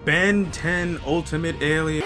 Ben 10 Ultimate Alien.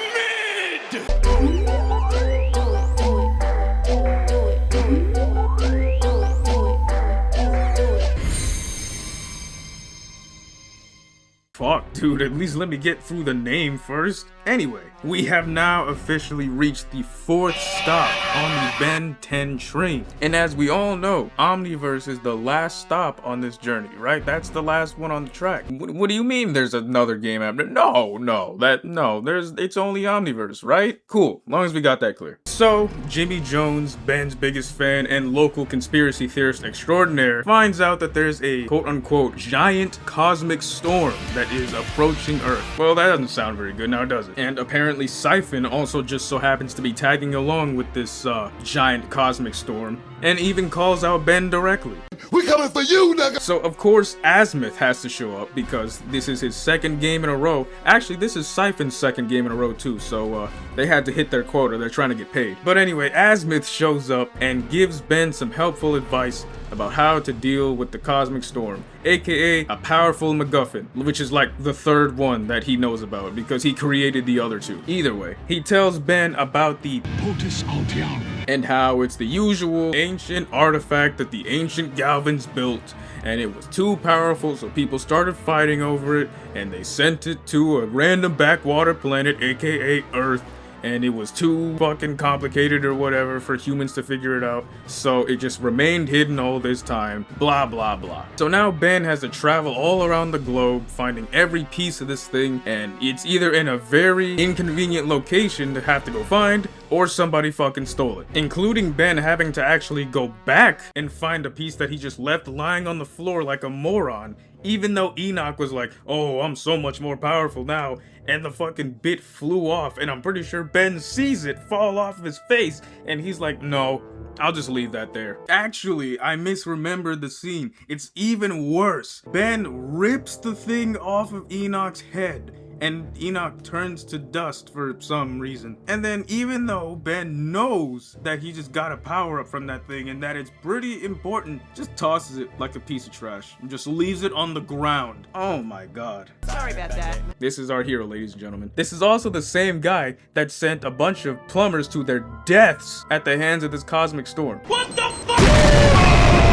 Fuck, dude, at least let me get through the name first. Anyway, we have now officially reached the 4th stop on the Ben 10 train. And as we all know, Omniverse is the last stop on this journey, right? That's the last one on the track. What do you mean there's another game after? No, it's only Omniverse, right? Cool, as long as we got that clear. So, Jimmy Jones, Ben's biggest fan and local conspiracy theorist extraordinaire, finds out that there's a quote-unquote giant cosmic storm that is approaching Earth. Well, that doesn't sound very good now, does it? And apparently Siphon also just so happens to be tagging along with this giant cosmic storm, and even calls out Ben directly. We coming for you, nigga! So of course Azimuth has to show up because this is his 2nd game in a row. Actually, this is Siphon's 2nd game in a row too, so they had to hit their quota. They're trying to get paid. But anyway, Azimuth shows up and gives Ben some helpful advice about how to deal with the cosmic storm, aka a powerful MacGuffin, which is like the 3rd one that he knows about because he created the other 2. Either way, he tells Ben about the POTUS Altiarum and how it's the usual ancient artifact that the ancient Galvans built, and it was too powerful, so people started fighting over it, and they sent it to a random backwater planet, aka Earth, and it was too fucking complicated or whatever for humans to figure it out, so it just remained hidden all this time, blah blah blah. So now Ben has to travel all around the globe finding every piece of this thing, and it's either in a very inconvenient location to have to go find, or somebody fucking stole it. Including Ben having to actually go back and find a piece that he just left lying on the floor like a moron, even though Enoch was like, oh, I'm so much more powerful now, and the fucking bit flew off, and I'm pretty sure Ben sees it fall off of his face, and he's like, no, I'll just leave that there. Actually, I misremembered the scene. It's even worse. Ben rips the thing off of Enoch's head, and Enoch turns to dust for some reason. And then even though Ben knows that he just got a power up from that thing and that it's pretty important, just tosses it like a piece of trash and just leaves it on the ground. Oh my god. Sorry about that. This is our hero, ladies and gentlemen. This is also the same guy that sent a bunch of plumbers to their deaths at the hands of this cosmic storm. What the fuck?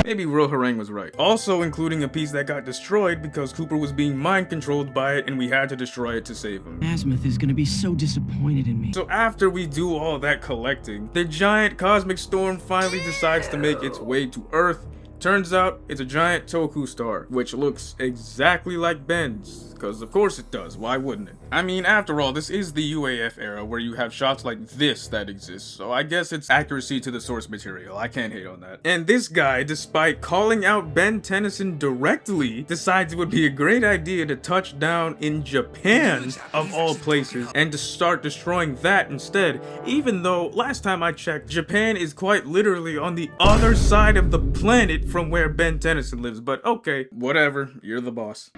Maybe Real Harangue was right. Also including a piece that got destroyed because Cooper was being mind controlled by it and we had to destroy it to save him. Azimuth is gonna be so disappointed in me. So after we do all that collecting, the giant cosmic storm finally decides to make its way to Earth. Turns out it's a giant Toku star, which looks exactly like Ben's, because of course it does, why wouldn't it? I mean, after all, this is the UAF era where you have shots like this that exist, so I guess it's accuracy to the source material, I can't hate on that. And this guy, despite calling out Ben Tennyson directly, decides it would be a great idea to touch down in Japan, of all places, and to start destroying that instead, even though, last time I checked, Japan is quite literally on the other side of the planet from where Ben Tennyson lives, but okay, whatever, you're the boss.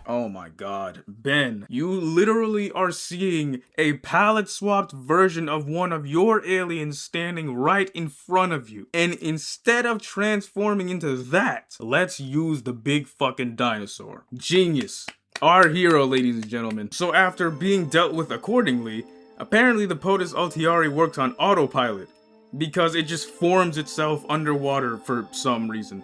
Oh my god, Ben, you literally are seeing a palette swapped version of one of your aliens standing right in front of you. And instead of transforming into that, let's use the big fucking dinosaur. Genius. Our hero, ladies and gentlemen. So after being dealt with accordingly, apparently the POTUS Altiari works on autopilot because it just forms itself underwater for some reason.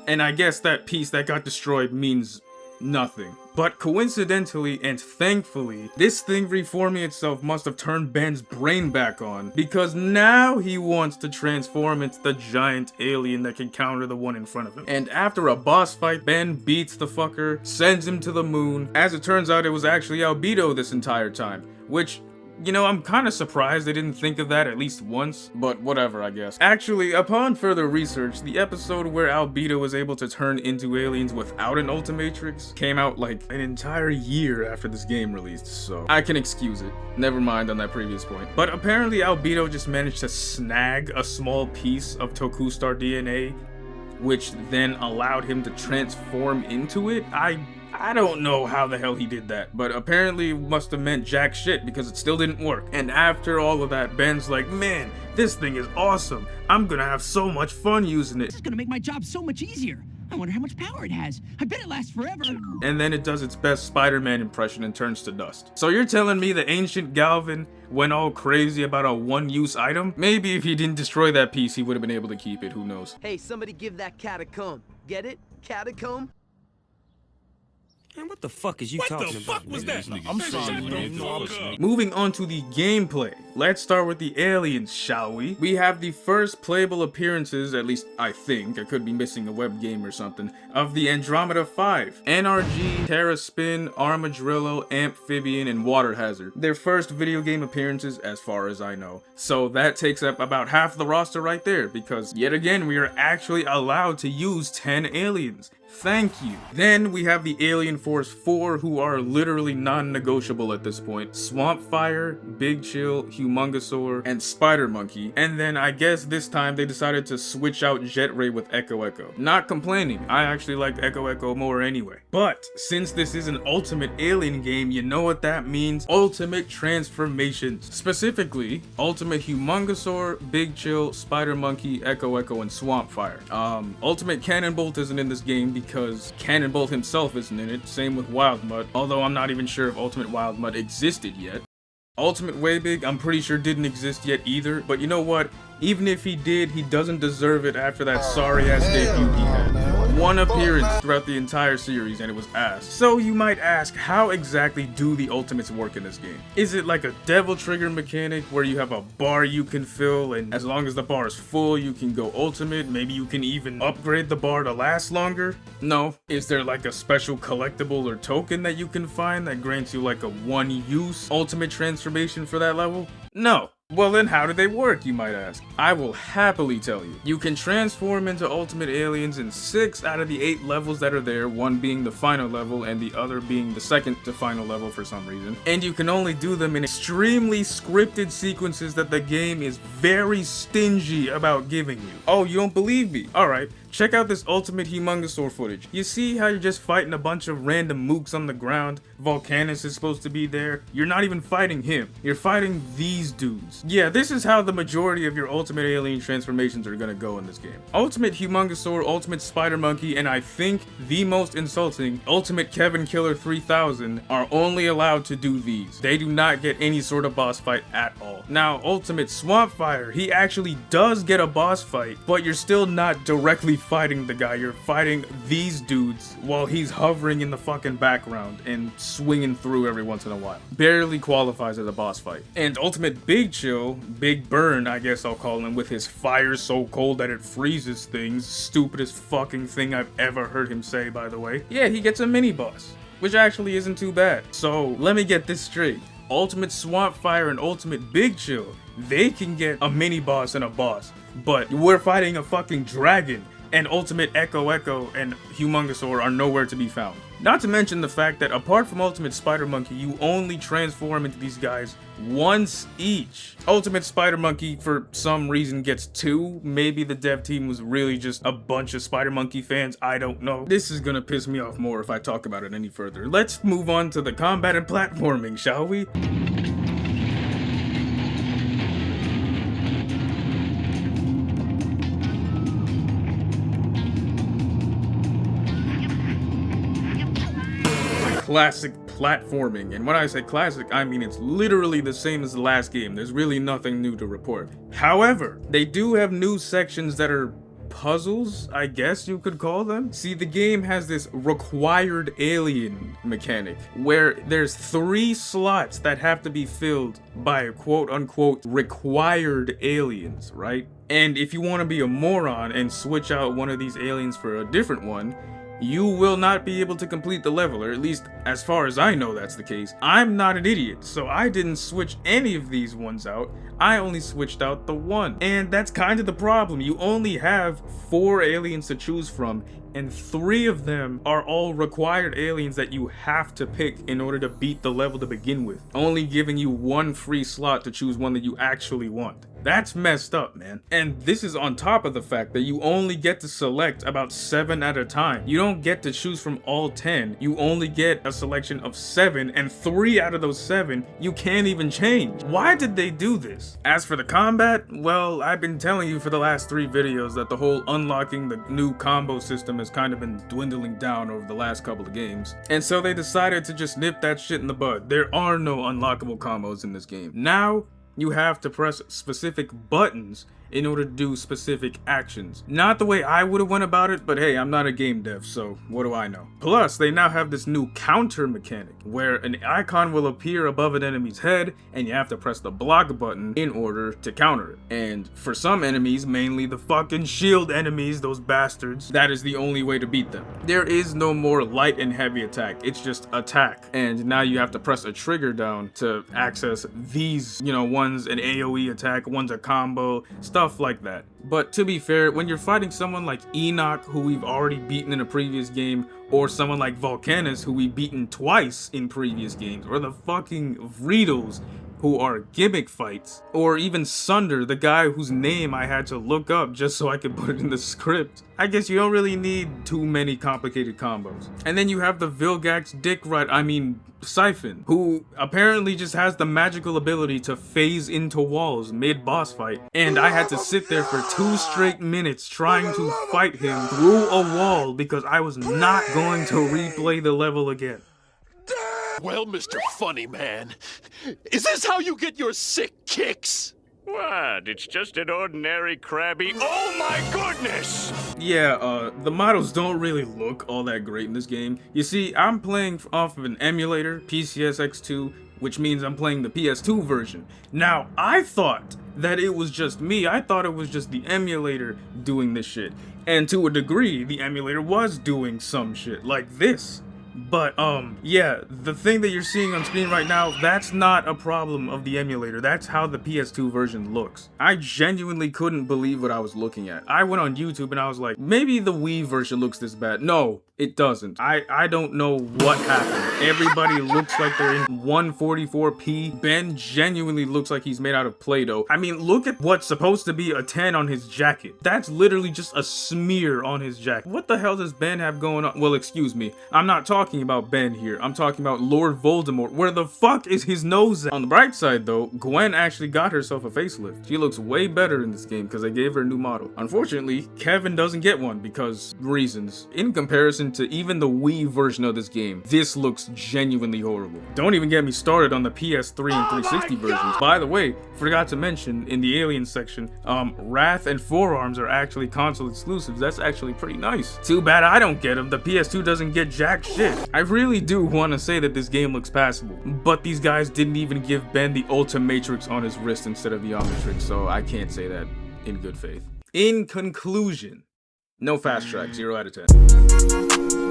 And I guess that piece that got destroyed means nothing. But coincidentally and thankfully, this thing reforming itself must have turned Ben's brain back on, because now he wants to transform into the giant alien that can counter the one in front of him. And after a boss fight, Ben beats the fucker, sends him to the moon. As it turns out, it was actually Albedo this entire time, which, you know, I'm kind of surprised they didn't think of that at least once, but whatever, I guess. Actually, upon further research, the episode where Albedo was able to turn into aliens without an Ultimatrix came out like an entire year after this game released, so I can excuse it. Never mind on that previous point. But apparently Albedo just managed to snag a small piece of Tokustar DNA, which then allowed him to transform into it. I don't know how the hell he did that, but apparently it must have meant jack shit because it still didn't work. And after all of that, Ben's like, man, this thing is awesome. I'm gonna have so much fun using it. This is gonna make my job so much easier. I wonder how much power it has. I bet it lasts forever. And then it does its best Spider-Man impression and turns to dust. So you're telling me the ancient Galvin went all crazy about a one-use item? Maybe if he didn't destroy that piece, he would have been able to keep it, who knows. Hey, somebody give that cat a comb. Get it? Catacomb? Man, what the fuck is you talking about? was that? I'm sorry, man. Moving on to the gameplay. Let's start with the aliens, shall we? We have the first playable appearances, at least I think, I could be missing a web game or something, of the Andromeda 5. NRG, Terra Spin, Armadillo, Amphibian, and Water Hazard. Their first video game appearances, as far as I know. So that takes up about half the roster right there, because yet again, we are actually allowed to use 10 aliens. Thank you. Then we have the Alien Force 4, who are literally non-negotiable at this point. Swampfire, Big Chill, Humongosaur, and Spider Monkey. And then I guess this time they decided to switch out Jet Ray with Echo Echo. Not complaining, I actually like Echo Echo more anyway. But since this is an Ultimate Alien game, you know what that means? Ultimate transformations. Specifically, Ultimate Humongosaur, Big Chill, Spider Monkey, Echo Echo, and Swampfire. Ultimate Cannonbolt isn't in this game because Cannonbolt himself isn't in it, same with Wild Mud, although I'm not even sure if Ultimate Wild Mud existed yet. Ultimate Waybig, I'm pretty sure didn't exist yet either, but you know what? Even if he did, he doesn't deserve it after that sorry-ass debut he had. One appearance throughout the entire series and it was ass. So you might ask, how exactly do the ultimates work in this game? Is it like a devil trigger mechanic where you have a bar you can fill and as long as the bar is full you can go ultimate? Maybe you can even upgrade the bar to last longer? No. Is there like a special collectible or token that you can find that grants you like a one-use ultimate transformation for that level? No. Well then how do they work, you might ask? I will happily tell you. You can transform into ultimate aliens in 6 out of the 8 levels that are there, one being the final level and the other being the second to final level for some reason. And you can only do them in extremely scripted sequences that the game is very stingy about giving you. Oh, you don't believe me? Alright. Check out this Ultimate Humongosaur footage. You see how you're just fighting a bunch of random mooks on the ground? Volcanus is supposed to be there. You're not even fighting him. You're fighting these dudes. Yeah, this is how the majority of your Ultimate Alien transformations are gonna go in this game. Ultimate Humongosaur, Ultimate Spider Monkey, and I think the most insulting, Ultimate Kevin Killer 3000 are only allowed to do these. They do not get any sort of boss fight at all. Now, Ultimate Swampfire, he actually does get a boss fight, but you're still not directly fighting the guy. You're fighting these dudes while he's hovering in the fucking background and swinging through every once in a while. Barely qualifies as a boss fight. And Ultimate Big Chill, Big Burn I guess I'll call him, with his fire so cold that it freezes things, stupidest fucking thing I've ever heard him say, by the way. Yeah, he gets a mini boss, which actually isn't too bad. So let me get this straight. Ultimate Swampfire and Ultimate Big Chill, they can get a mini boss and a boss, but we're fighting a fucking dragon, and Ultimate Echo Echo and Humongosaur are nowhere to be found. Not to mention the fact that apart from Ultimate Spider Monkey, you only transform into these guys once each. Ultimate Spider Monkey, for some reason, gets 2. Maybe the dev team was really just a bunch of Spider Monkey fans, I don't know. This is gonna piss me off more if I talk about it any further. Let's move on to the combat and platforming, shall we? Classic platforming, and when I say classic, I mean it's literally the same as the last game. There's really nothing new to report. However, they do have new sections that are puzzles, I guess you could call them. See, the game has this required alien mechanic where there's 3 slots that have to be filled by quote unquote required aliens, right? And if you want to be a moron and switch out one of these aliens for a different one, you will not be able to complete the level, or at least as far as I know that's the case. I'm not an idiot, so I didn't switch any of these ones out. I only switched out the one. And that's kind of the problem. You only have 4 aliens to choose from, and 3 of them are all required aliens that you have to pick in order to beat the level to begin with, only giving you 1 free slot to choose one that you actually want. That's messed up, man. And this is on top of the fact that you only get to select about 7 at a time. You don't get to choose from all 10. You only get a selection of 7, and 3 out of those 7 you can't even change. Why did they do this? As for the combat, well, I've been telling you for the last 3 videos that the whole unlocking the new combo system is has kind of been dwindling down over the last couple of games. And so they decided to just nip that shit in the bud. There are no unlockable combos in this game. Now, you have to press specific buttons in order to do specific actions. Not the way I would have went about it, but hey, I'm not a game dev, so what do I know? Plus, they now have this new counter mechanic, where an icon will appear above an enemy's head, and you have to press the block button in order to counter it. And for some enemies, mainly the fucking shield enemies, those bastards, that is the only way to beat them. There is no more light and heavy attack, it's just attack. And now you have to press a trigger down to access these, one's an AoE attack, one's a combo, stuff like that. But to be fair, when you're fighting someone like Enoch, who we've already beaten in a previous game, or someone like Volcanus, who we've beaten twice in previous games, or the fucking Vreedles, who are gimmick fights, or even Sunder, the guy whose name I had to look up just so I could put it in the script, I guess you don't really need too many complicated combos. And then you have the Vilgax Siphon, who apparently just has the magical ability to phase into walls mid-boss fight, and I had to sit there for 2 straight minutes trying to fight him through a wall because I was not going to replay the level again. Well, Mr. Funny Man, is this how you get your sick kicks? What? It's just an ordinary crabby. Oh my goodness! Yeah, the models don't really look all that great in this game. You see, I'm playing off of an emulator, PCSX2, which means I'm playing the PS2 version. Now, I thought that it was just me. I thought it was just the emulator doing this shit. And to a degree, the emulator was doing some shit like this. But, yeah, the thing that you're seeing on screen right now, that's not a problem of the emulator. That's how the PS2 version looks. I genuinely couldn't believe what I was looking at. I went on YouTube and I was like, maybe the Wii version looks this bad. No, it doesn't. I don't know what happened. Everybody looks like they're in 144p. Ben genuinely looks like he's made out of Play-Doh. I mean, look at what's supposed to be a 10 on his jacket. That's literally just a smear on his jacket. What the hell does Ben have going on? Well, excuse me. I'm not talking about Ben here. I'm talking about Lord Voldemort. Where the fuck is his nose at? On the bright side though, Gwen actually got herself a facelift. She looks way better in this game because they gave her a new model. Unfortunately, Kevin doesn't get one because reasons. In comparison to even the Wii version of this game, this looks genuinely horrible. Don't even get me started on the PS3 and 360 versions. By the way, forgot to mention in the Alien section, Wrath and Forearms are actually console exclusives. That's actually pretty nice. Too bad I don't get them. The PS2 doesn't get jack shit. I really do want to say that this game looks passable, but these guys didn't even give Ben the Ultimatrix on his wrist instead of the Omnitrix, so I can't say that in good faith. In conclusion, no fast track, 0 out of 10.